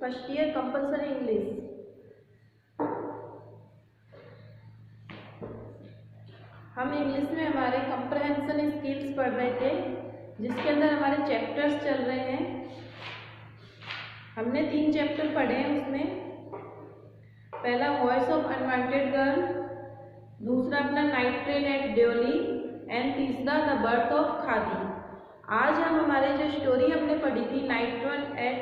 First year compulsory English. हम English में हमारे कंप्रहेंशन स्किल्स पढ़ रहे थे, जिसके अंदर हमारे चैप्टर्स चल रहे हैं। हमने 3 चैप्टर पढ़े हैं उसमें। पहला वॉइस ऑफ अनवांटेड गर्ल, दूसरा अपना नाइट ट्रेन एट ड्योली एंड तीसरा द बर्थ ऑफ खादी। आज हम हमारे जो स्टोरी हमने पढ़ी थी नाइट ट्रेन एट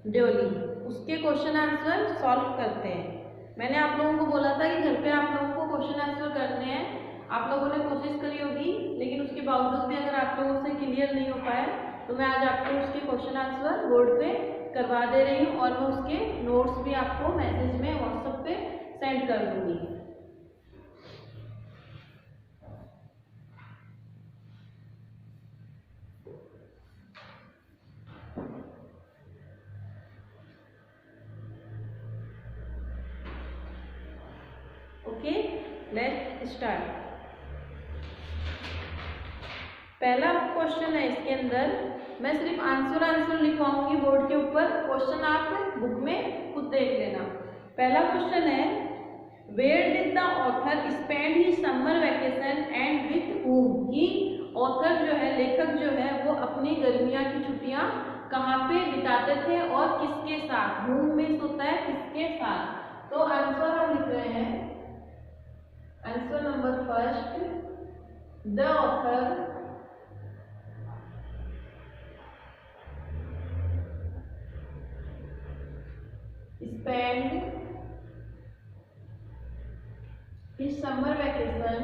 ड्योली, उसके क्वेश्चन आंसर सॉल्व करते हैं। मैंने आप लोगों को बोला था कि घर पे आप लोगों को क्वेश्चन आंसर करने हैं। आप लोगों ने कोशिश करी होगी, लेकिन उसके बावजूद भी अगर आप लोगों से क्लियर नहीं हो पाया तो मैं आज आपको उसके क्वेश्चन आंसर बोर्ड पे करवा दे रही हूँ और मैं उसके नोट्स भी आपको मैसेज में व्हाट्सएप पे सेंड कर दूंगी। Okay, let's start. पहला क्वेश्चन है, इसके अंदर मैं सिर्फ आंसर लिखवाऊंगी बोर्ड के ऊपर, क्वेश्चन आप बुक में खुद देख लेना। पहला क्वेश्चन है, where did the author spend his summer vacation and with whom. कि ऑथर जो है, लेखक जो है, वो अपनी गर्मियां की छुट्टियां कहाँ पे बिताते थे और किसके साथ। हूम मीन्स होता है किसके साथ। तो आंसर हम लिख रहे हैं, answer number first, the author spent his summer vacation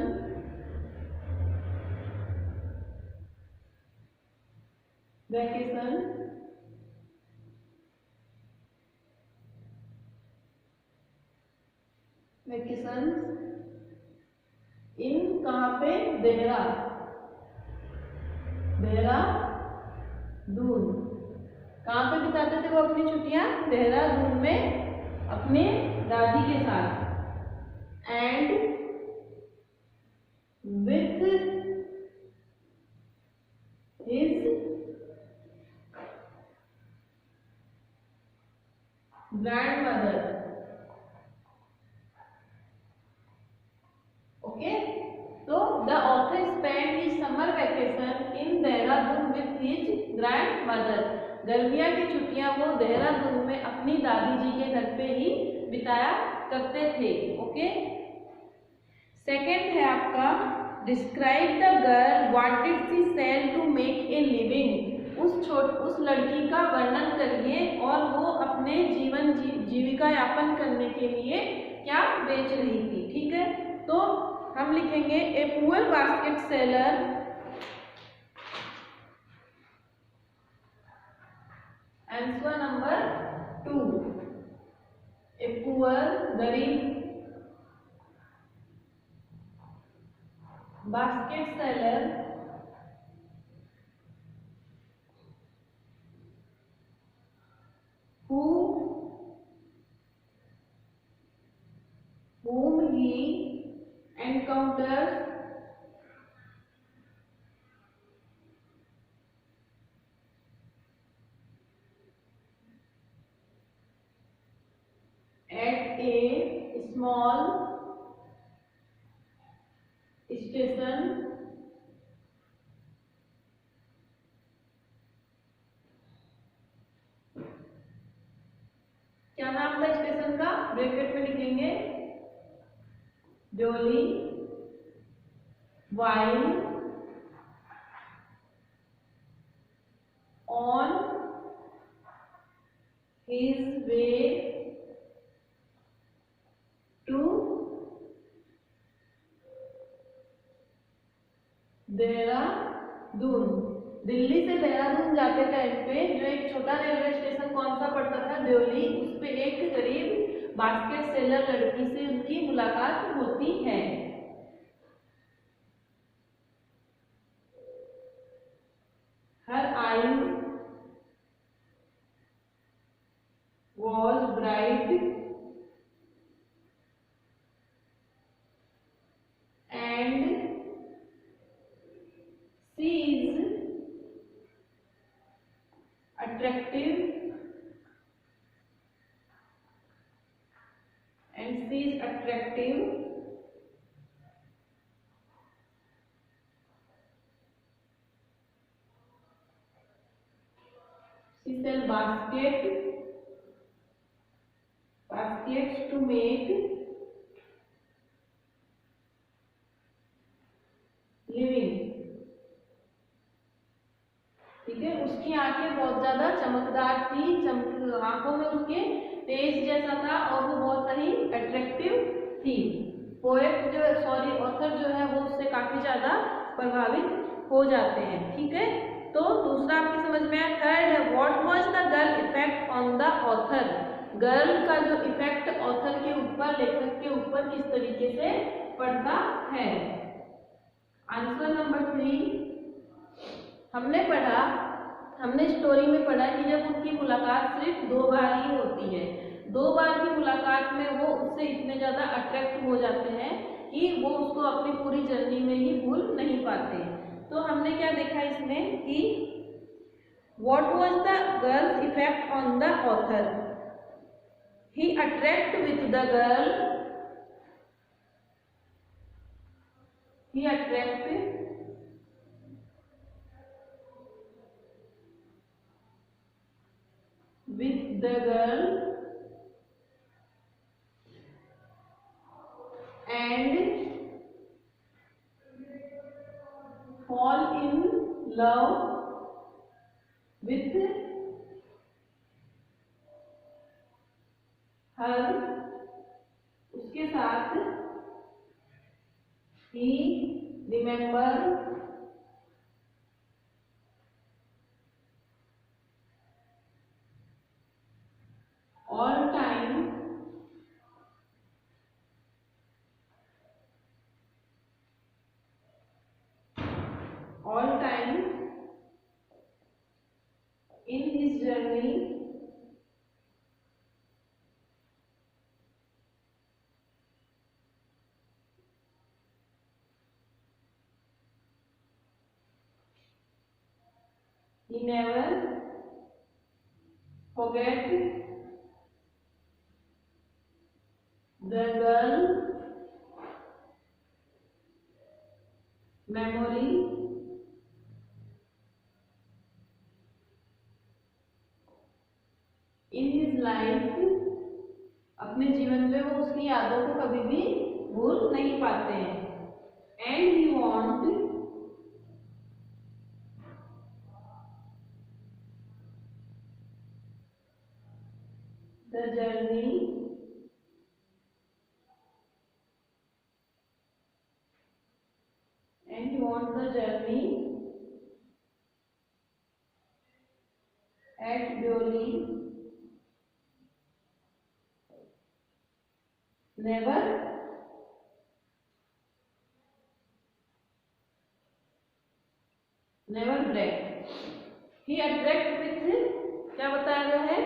इन कहाँ पे, देहरादून। कहाँ पे बिताते थे वो अपनी छुट्टियां? देहरादून में अपने दादी के साथ। And with his grandmother. Okay, तो the author spend his summer vacation in Dehradun with his grandmother. गर्मियां की छुट्टियां वो देहरादून में अपनी दादी जी के घर पे ही बिताया करते थे। ओके, सेकंड है आपका, describe the girl, what did she sell to make a living. उस लड़की का वर्णन करिए और वो अपने जीविका यापन करने के लिए क्या बेच रही थी। ठीक है, तो हम लिखेंगे a poor basket seller answer number 2, a poor गरीब basket seller whom he encounters at a small station क्या नाम था स्टेशन का? ब्रैकेट में लिखेंगे ड्योली, while on his way to Dehradun. Delhi से देहरादून जाते टाइम पे जो एक छोटा रेलवे स्टेशन कौन सा पड़ता था? ड्योली। उस पे एक गरीब बास्केट सेलर लड़की से उनकी मुलाकात होती है। हर eyes was bright and she is attractive and she is attractive. She sells baskets to make living. ठीक है, उसकी आंखें बहुत ज्यादा चमकदार थी, आंखों में उसके तेज जैसा था और वो बहुत ही अट्रैक्टिव थी। पोएट जो ऑथर जो है वो उससे काफी ज्यादा प्रभावित हो जाते हैं। ठीक है, तो दूसरा आपकी समझ में आया। थर्ड है what was the girl effect on the author. Girl का जो इफेक्ट ऑथर के ऊपर, लेखक के ऊपर किस तरीके से पड़ता है। आंसर नंबर 3 हमने स्टोरी में पढ़ा कि जब उनकी मुलाकात सिर्फ 2 बार ही होती है, 2 बार की मुलाकात में वो उससे इतने ज्यादा अट्रैक्ट हो जाते हैं कि वो उसको अपनी पूरी जर्नी में ही भूल नहीं पाते। तो हमने क्या देखा इसमें कि what was the girls effect on the author. He attract with the girl, he attract with the girl and fall in love with her। उसके साथ he remember all time in his journey he never forget the girl memory in his life। अपने जीवन में वो उसकी यादों को कभी भी भूल नहीं पाते हैं। And he want the journey at Deoli never break। He attract with, क्या बताया गया है,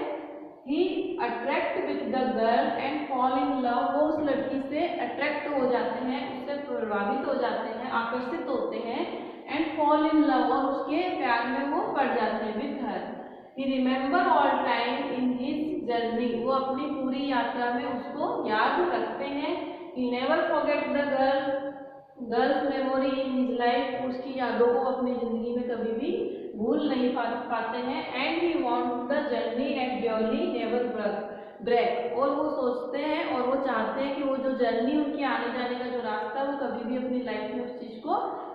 he attract with the girl and fall in love। वो उस लड़की से अट्रैक्ट हो जाते हैं, उससे प्रभावित हो जाते हैं, आकर्षित होते हैं। एंड फॉल इन लव, और उसके प्यार में वो पड़ जाते हैं। With her he remember all time in his journey, वो अपनी पूरी यात्रा में उसको याद रखते हैं। He never forget the girls memory in his life, उसकी यादों को अपनी जिंदगी में कभी भी भूल नहीं पाते हैं। And he want the journey at Deoli never break, और वो सोचते हैं और वो चाहते हैं कि वो जो जर्नी उनकी आने जाने का जो रास्ता, वो कभी भी अपनी लाइफ में उस चीज को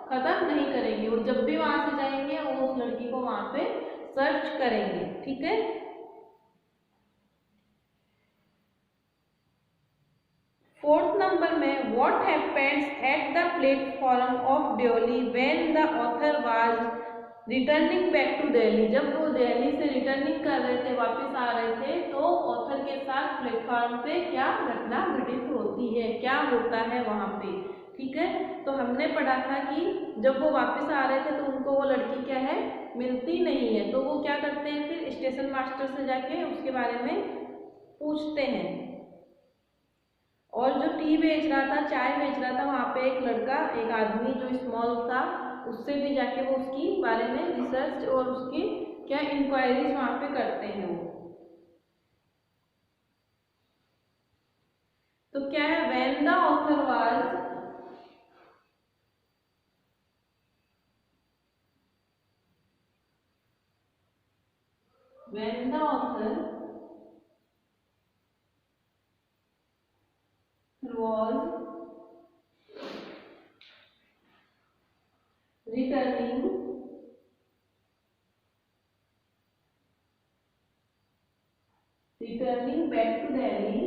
खत्म नहीं करेंगे। वो जब भी वहां से जाएंगे वो उस लड़की को वहां पे सर्च करेंगे। ठीक है, फोर्थ नंबर में what happens at the platform of Deoli when the author was returning back to Delhi. जब वो दिल्ली से रिटर्निंग कर रहे थे, वापस आ रहे थे, तो ऑथर के साथ प्लेटफॉर्म पे क्या घटना घटित होती है, क्या होता है वहां पे। ठीक है, तो हमने पढ़ा था कि जब वो वापस आ रहे थे तो उनको वो लड़की क्या है, मिलती नहीं है। तो वो क्या करते हैं, फिर स्टेशन मास्टर से जाके उसके बारे में पूछते हैं। और जो टी बेच रहा था, चाय बेच रहा था, वहाँ पे एक लड़का, एक आदमी जो स्मॉल था, उससे भी जाके वो उसकी बारे में रिसर्च और उसकी क्या इंक्वायरीज वहाँ पे करते हैं वो। तो when the author was when the author was returning back to Delhi,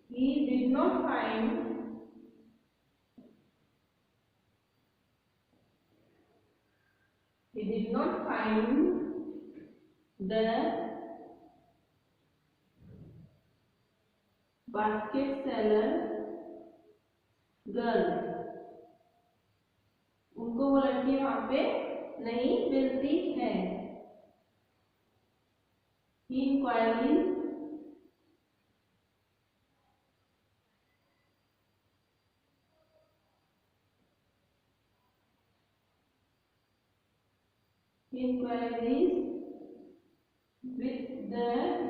he did not find the basket seller girl, उनको वो लड़की वहां पे नहीं मिलती है। He inquiries with the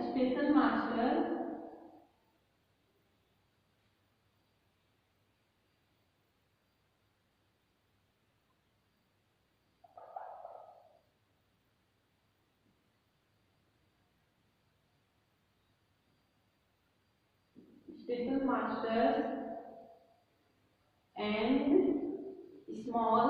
station master and small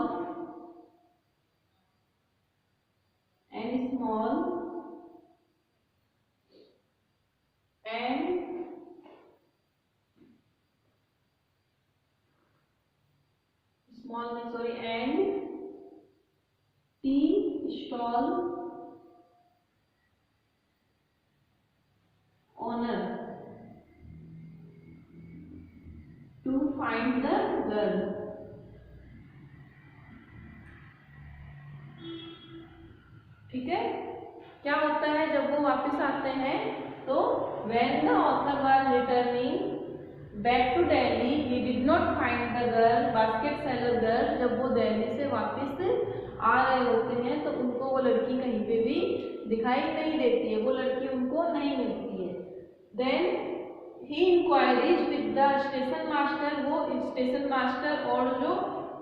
and tea stall owner to find the girl। ठीक है, क्या होता है जब वो वापस आते हैं तो when the author was returning back to Delhi he did not find the girl basket seller girl। जब वो दिल्ली से वापस आ रहे होते हैं तो उनको वो लड़की कहीं पे भी दिखाई नहीं देती है, वो लड़की उनको नहीं मिलती है। Then he inquiries with the station master, वो स्टेशन मास्टर और जो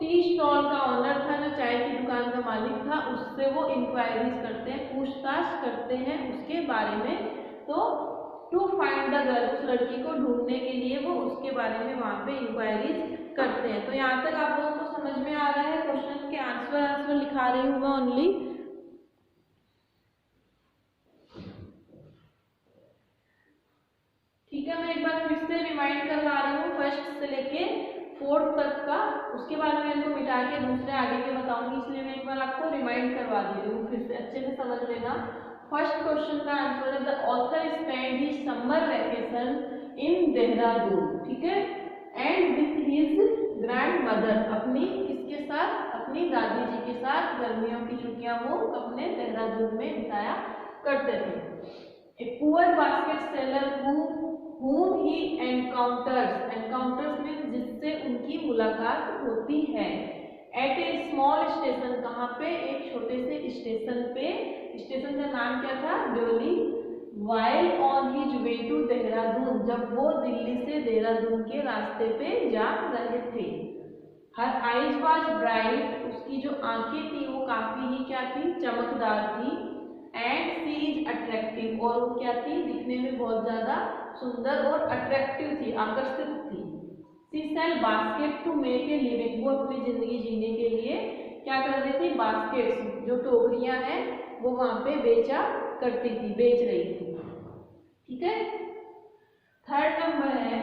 टी स्टॉल का ऑनर था, जो चाय की दुकान का मालिक था, उससे वो इंक्वायरीज करते हैं, पूछताछ करते हैं उसके बारे में। तो टू फाइंड द गर्ल, उस लड़की को ढूंढने के लिए वो उसके बारे में वहां पे इंक्वायरीज करते हैं। तो यहाँ तक आप लोगों को समझ में आ रहा है? क्वेश्चन के आंसर लिखा रही हूँ मैं ओनली। ठीक है, मैं एक बार फिर से रिमाइंड करवा रही हूँ फर्स्ट से लेके फोर्थ तक का, उसके बाद में इनको मिटा के दूसरे आगे के बताऊंगी, इसलिए मैं एक बार आपको रिमाइंड करवा दे रही हूँ, फिर से अच्छे से समझ लेना। फर्स्ट क्वेश्चन का आंसर है the author spend his summer vacation in Dehradun. ठीक है, and with his grandmother, अपनी किसके साथ? अपनी दादी जी के साथ गर्मियों की छुट्टियां वो अपने देहरादून में बिताया करते थे। ए poor basket seller whom he encounters means जिससे उनकी मुलाकात होती है। एट ए स्मॉल स्टेशन, कहाँ पे? एक छोटे से स्टेशन पे। स्टेशन का नाम क्या था? डोली। while on his way to Dehradun, जब वो दिल्ली से देहरादून के रास्ते पे जा रहे थे। her eyes was bright, उसकी जो आंखें थी वो काफी ही क्या थी? चमकदार थी। एंड शी इज अट्रैक्टिव, और वो क्या थी? दिखने में बहुत ज्यादा सुंदर और अट्रैक्टिव थी, आकर्षित थी। She sell basket to make a living, वो अपनी जिंदगी जीने के लिए क्या कर रही थी? बास्केट्स, जो टोकरियां हैं, वो वहां पे बेच रही थी। ठीक है, थर्ड नंबर है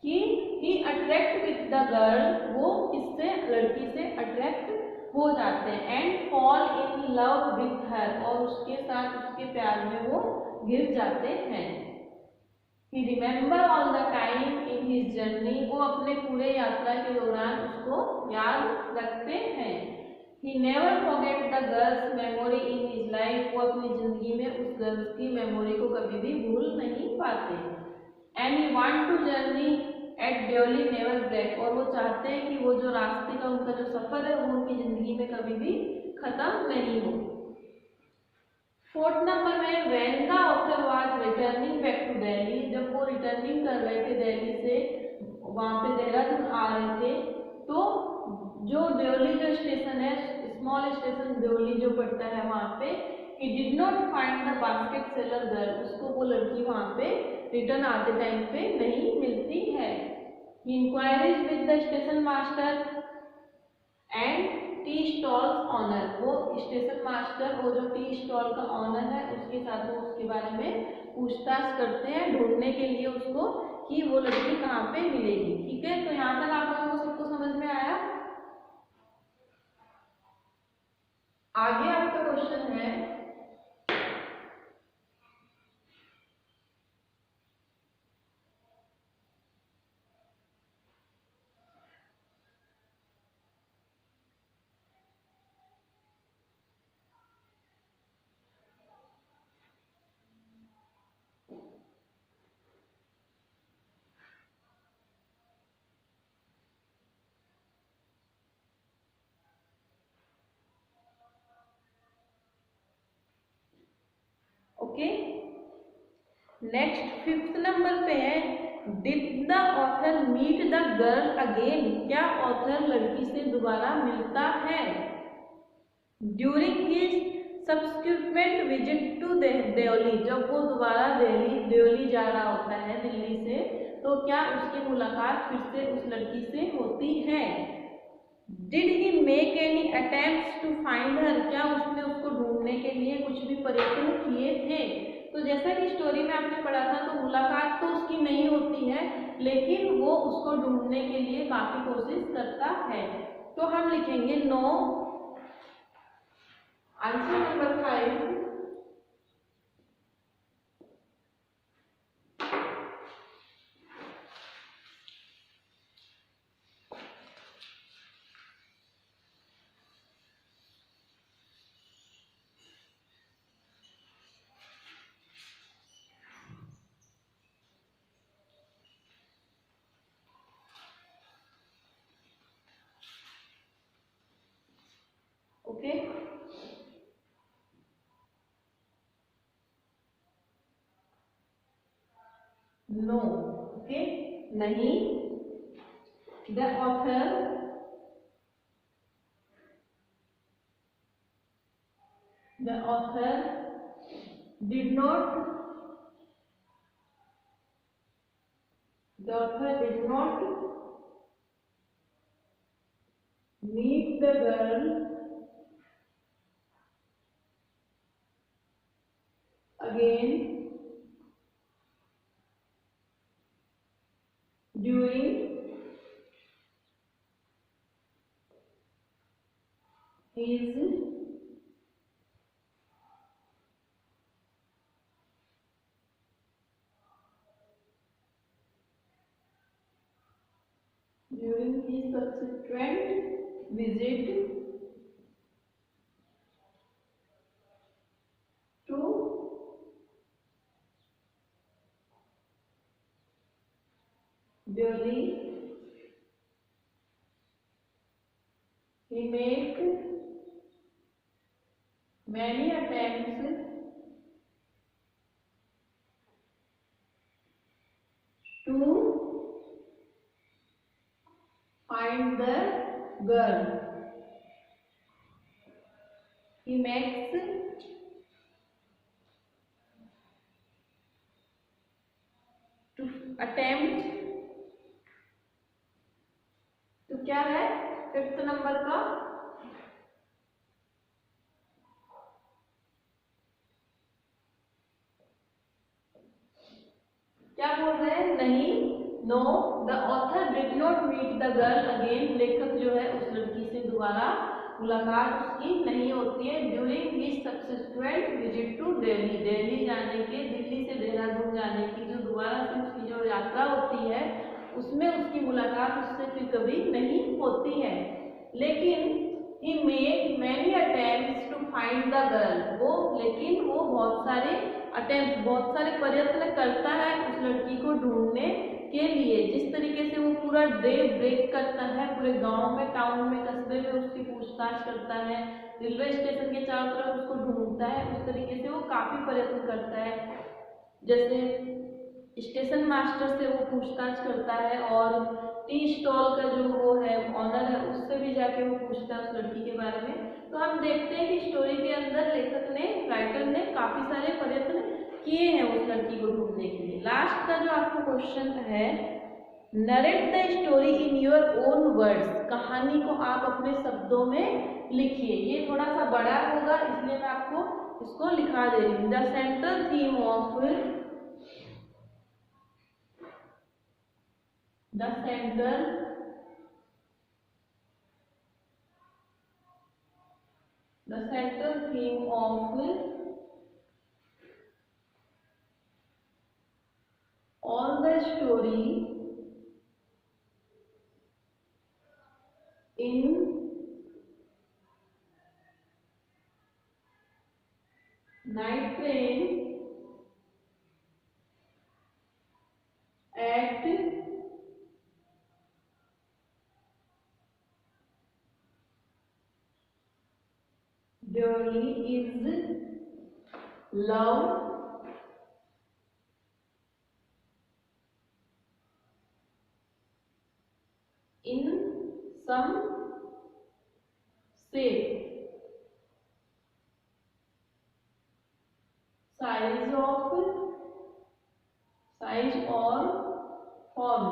कि ही अट्रैक्ट विद द गर्ल, वो इससे लड़की से अट्रैक्ट हो जाते हैं। And fall in love with her, और उसके साथ उसके प्यार में वो गिर जाते हैं। He remember all the time in his journey, वो अपने पूरे यात्रा के दौरान उसको याद रखते हैं। He never forget the girls memory in his life, वो अपनी जिंदगी में उस गर्ल्स की मेमोरी को कभी भी भूल नहीं पाते। And he want to journey at Deoli never break, और वो चाहते हैं कि वो जो रास्ते का उनका जो सफर है वो उनकी जिंदगी में कभी भी खत्म नहीं हो। फोर्थ नंबर में when the author was returning back to Delhi, जब वो रिटर्निंग कर रहे थे दिल्ली से, वहां पे देहरादून आ रहे थे, तो जो ड्योली जो स्टेशन है, स्मॉल स्टेशन ड्योली जो पड़ता है वहां पे, he did not find the basket seller girl, उसको वो लड़की वहां पे रिटर्न आते टाइम पे नहीं मिलती है। he inquiries with the station master and tea stalls owner, वो स्टेशन मास्टर और जो टी स्टॉल का ऑनर है उसके साथ वो उसके बारे में पूछताछ करते हैं, ढूंढने के लिए उसको कि वो लड़की कहाँ पे मिलेगी। ठीक है, तो यहाँ तक आप लोगों को सबको समझ में आया। आगे आपका क्वेश्चन है, ओके नेक्स्ट फिफ्थ नंबर पे है, did the author meet the girl again, क्या ऑथर लड़की से दोबारा मिलता है। During his subsequent visit to Delhi, जब वो दोबारा दिल्ली जा रहा होता है दिल्ली से, तो क्या उसकी मुलाकात फिर से उस लड़की से होती है। Did he make any attempts to find her, क्या उसने उसको ढूंढने के लिए कुछ भी प्रयत्न किए थे। तो जैसा कि स्टोरी में आपने पढ़ा था, तो मुलाकात तो उसकी नहीं होती है, लेकिन वो उसको ढूंढने के लिए काफी कोशिश करता है। तो हम लिखेंगे no, answer number 5। Okay no, okay नहीं। The author did not meet the girl again during his subsequent visit to Delhi. He made many attempts to find the girl. He makes to attempt, तो क्या है fifth number का, क्या बोल रहे हैं, नहीं। No, the author did not meet the girl again, लेखक जो है उस लड़की से दोबारा मुलाकात उसकी नहीं होती है। During his subsequent visit to Delhi, Delhi जाने के, दिल्ली से देहरादून जाने की जो दोबारा से उसकी जो यात्रा होती है, उसमें उसकी मुलाकात उससे फिर कभी नहीं होती है। लेकिन he made many attempts to find the girl, वो लेकिन वो बहुत सारे अटेम्प्ट, बहुत सारे प्रयत्न करता है उस लड़की को ढूंढने के लिए जिस तरीके से वो पूरा डे ब्रेक करता है, पूरे गांव में, टाउन में, कस्बे में उसकी पूछताछ करता है, रेलवे स्टेशन के चारों तरफ उसको ढूंढता है, उस तरीके से वो काफी प्रयत्न करता है। जैसे स्टेशन मास्टर से वो पूछताछ करता है और टी स्टॉल का जो वो है ऑनर है उससे भी जाके वो पूछता है उस लड़की के बारे में। तो हम देखते हैं कि स्टोरी के अंदर लेखक ने, राइटर ने काफी सारे प्रयत्न किए हैं उस लड़की को ढूंढने के लिए। लास्ट का जो आपको क्वेश्चन है, narrate the story in your own words, कहानी को आप अपने शब्दों में लिखिए। ये थोड़ा सा बड़ा होगा इसलिए मैं आपको इसको लिखा दे रही हूँ। The central theme of the central theme of all the story in Night Train at Delhi is love, in some shape, size or form।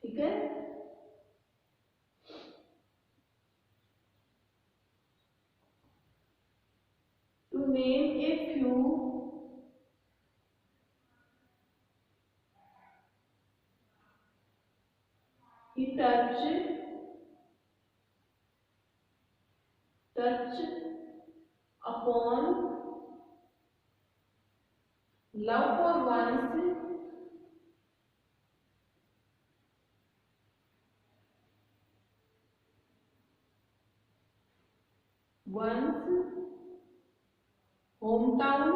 ठीक है, to name a few he touch upon love for one's hometown,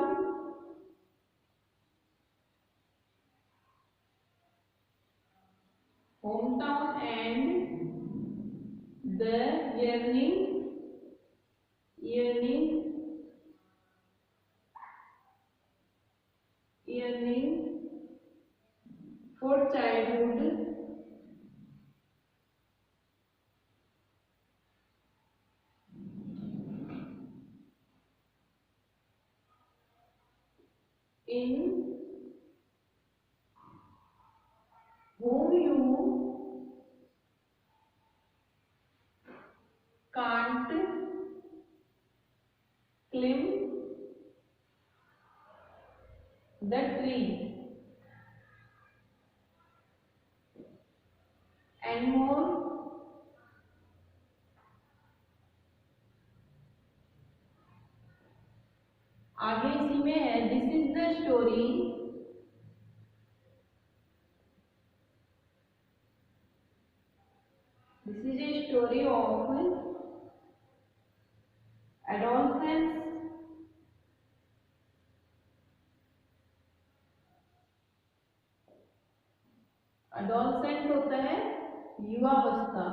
and the yearning for childhood in whom you can't climb the tree and more। आगे इसी में है, this is the story of adolescence adolescent होता है युवावस्था।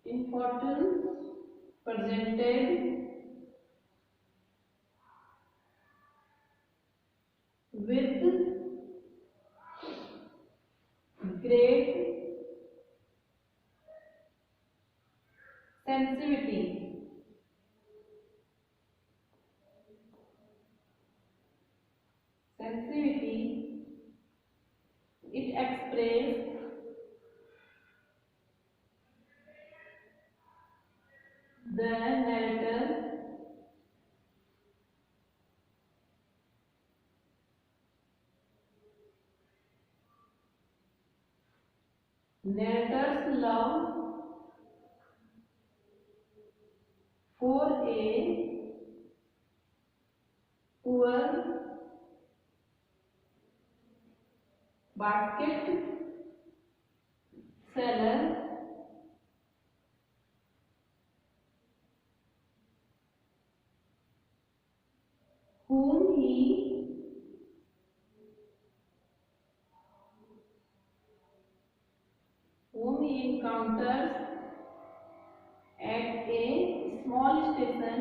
Importance presented with great sensitivity, it expressed the narrator narrator's love for a poor basket seller whom he encounters at a small station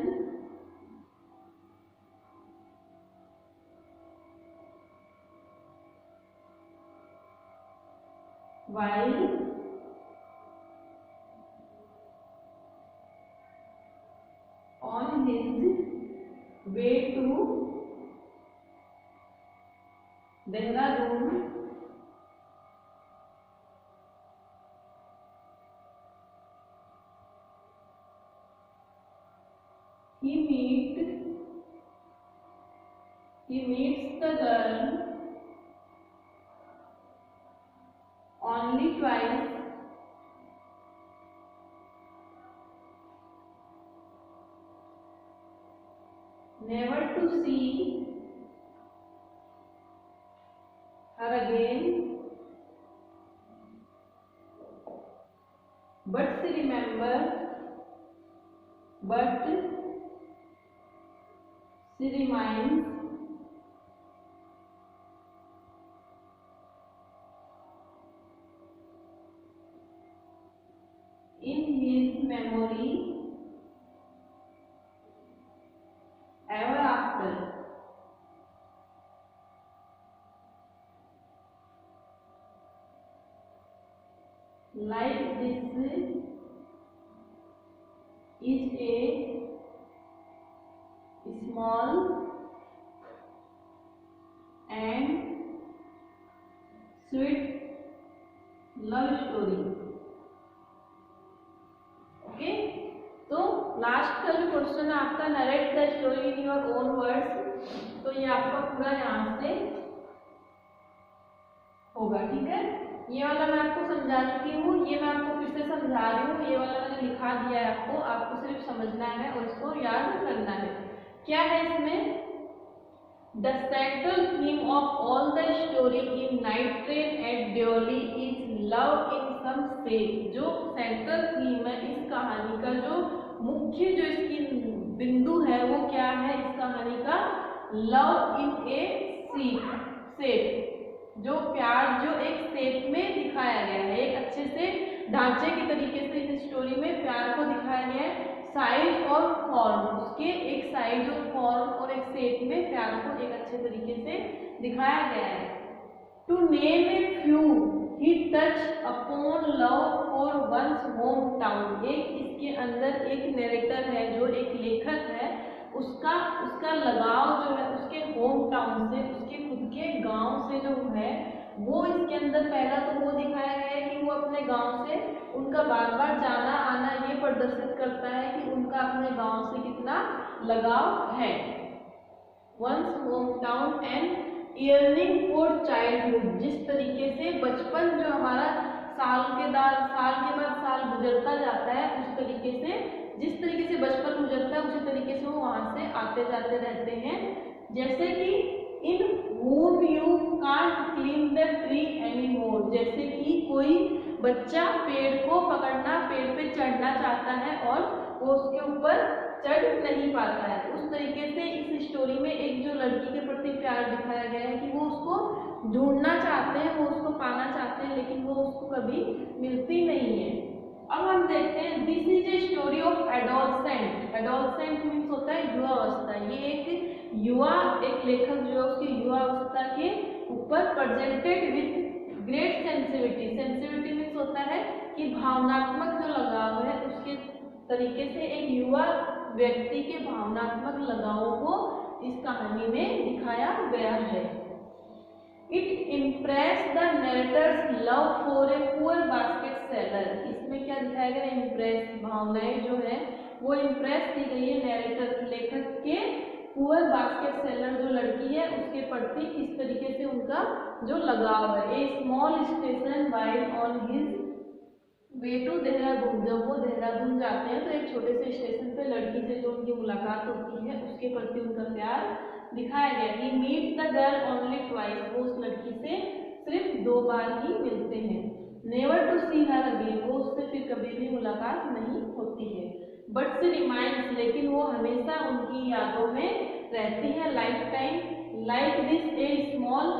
while on his way to Dehradun. He meets the girl only twice never to see her again, but she reminds in his memory ever after. Like this is a small and sweet love story. Okay, तो last का जो question है आपका, narrate the story in your own words, तो ये आपका पूरा यहाँ से होगा। ठीक है, ये वाला मैं आपको समझा चुकी हूँ, ये मैं आपको फिर से समझा रही हूँ, ये वाला मैंने लिखा दिया है आपको, आपको सिर्फ समझना है और इसको याद करना है। क्या है इसमें? The central theme of all the story in night train at Deoli is love in some shape. जो सेंट्रल थीम है इस कहानी का, जो मुख्य जो इसकी बिंदु है वो क्या है इस कहानी का? लव इन ए शेप, जो प्यार जो एक शेप में दिखाया गया है, एक अच्छे से ढांचे के तरीके से इस स्टोरी में प्यार को दिखाया गया है। साइज और फॉर्म, उसके एक साइज और फॉर्म और एक शेप में प्यार को एक अच्छे तरीके से दिखाया गया है। To name a few, he touch upon love for one's home town. एक इसके अंदर एक नरेटर है, जो एक लेखक है, उसका लगाव जो है उसके होम टाउन से, उसके खुद के गांव से जो है वो इसके अंदर पहला तो वो दिखाया गया है कि वो अपने गांव से उनका बार बार जाना आना ये प्रदर्शित करता है कि उनका अपने गांव से कितना लगाव है। One's home town and yearning for childhood, जिस तरीके से बचपन जो हमारा साल के बाद साल गुजरता जाता है, उस तरीके से जिस तरीके से बचपन गुजरता है उसी तरीके से वो वहां से आते जाते रहते हैं। जैसे कि इन whom you can't climb the tree anymore, जैसे कि कोई बच्चा पेड़ को पकड़ना, पेड़ पे चढ़ना चाहता है और वो उसके ऊपर चढ़ नहीं पाता है। उस तरीके से इस स्टोरी में एक जो लड़की के प्रति प्यार दिखाया गया है कि वो उसको ढूंढना चाहते हैं, वो उसको पाना चाहते हैं, लेकिन वो उसको कभी मिलती नहीं है। अब हम देखते हैं, this is a story of adolescent. Adolescent means होता है युवा अवस्था। ये एक युवा, एक लेखक जो है उसकी युवा अवस्था के ऊपर presented with great sensitivity. Sensitivity means होता है कि भावनात्मक जो लगाव है, उसके तरीके से एक युवा व्यक्ति के भावनात्मक लगावों को इस कहानी में दिखाया गया है। It impress the narrator's love for a poor basket seller. इसमें क्या दिखाया गया? इम्प्रेस, भावनाएं जो है वो इम्प्रेस की गई है नरेटर, लेखक के पुअर बास्केट सेलर जो लड़की है उसके प्रति इस तरीके से उनका जो लगाव है। A small station while on his way to Dehradun, जब वो देहरादून जाते हैं तो एक छोटे से स्टेशन पे लड़की से जो उनकी मुलाकात होती है उसके प्रति उनका प्यार दिखाया गया। He meet the girl only twice, वो उस लड़की से सिर्फ 2 बार ही मिलते हैं। Never to see her again, वो उससे फिर कभी भी मुलाकात नहीं होती है। बट सी रिमाइंड्स, लेकिन वो हमेशा उनकी यादों में रहती है life time. Like this A small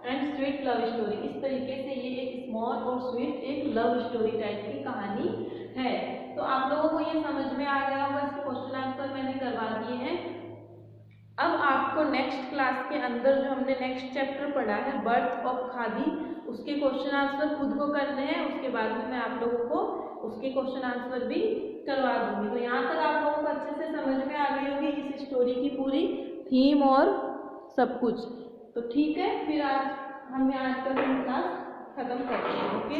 and sweet love story, इस तरीके से ये एक स्मॉल और स्वीट एक लव स्टोरी टाइप की कहानी है। तो आप लोगों को ये समझ में आ गया होगा, इसके क्वेश्चन आंसर मैंने करवा दिए हैं। अब आपको नेक्स्ट क्लास के अंदर जो हमने नेक्स्ट चैप्टर पढ़ा है बर्थ ऑफ खादी, उसके क्वेश्चन आंसर खुद को करने हैं। उसके बाद में मैं आप लोगों को उसके क्वेश्चन आंसर भी करवा दूंगी। तो यहाँ तक आप लोगों को अच्छे से समझ में आ गई होगी इस स्टोरी की पूरी थीम और सब कुछ। तो ठीक है, फिर आज हम आज का क्लास खत्म करते हैं। ओके।